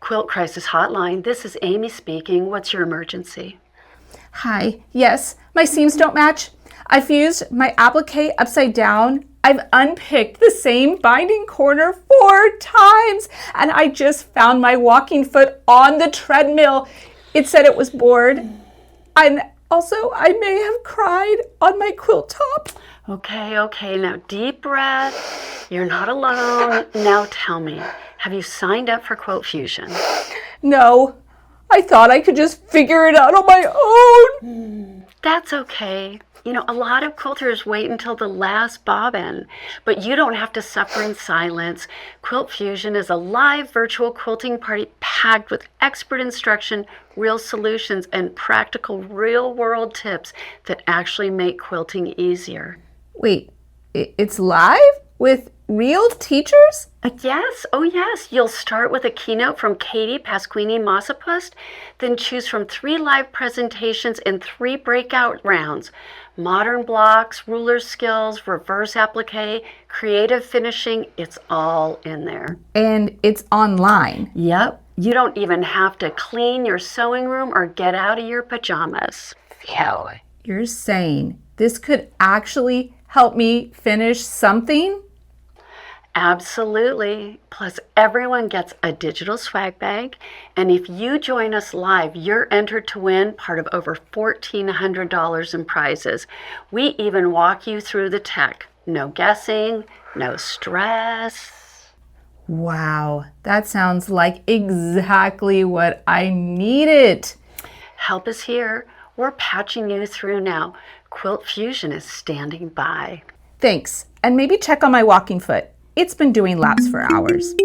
Quilt Crisis Hotline. This is Amy speaking. What's your emergency? Hi. Yes, my seams don't match. I've used my applique upside down. I've unpicked the same binding corner 4 times, and I just found my walking foot on the treadmill. It said it was bored. And also, I may have cried on my quilt top. Okay. Now, deep breath. You're not alone. Now tell me, have you signed up for Quilt Fusion? No, I thought I could just figure it out on my own. That's okay. You know, a lot of quilters wait until the last bobbin, but you don't have to suffer in silence. Quilt Fusion is a live virtual quilting party packed with expert instruction, real solutions, and practical real-world tips that actually make quilting easier. Wait, it's live with real teachers? Yes, oh yes. You'll start with a keynote from Katie Pasquini Masopust, then choose from 3 live presentations and 3 breakout rounds. Modern blocks, ruler skills, reverse applique, creative finishing, it's all in there. And it's online. Yep, you don't even have to clean your sewing room or get out of your pajamas. Phew. You're saying this could actually help me finish something? Absolutely. Plus, everyone gets a digital swag bag. And if you join us live, you're entered to win part of over $1,400 in prizes. We even walk you through the tech. No guessing, no stress. Wow, that sounds like exactly what I needed. Help is here. We're patching you through now. Quilt Fusion is standing by. Thanks. And maybe check on my walking foot. It's been doing laps for hours.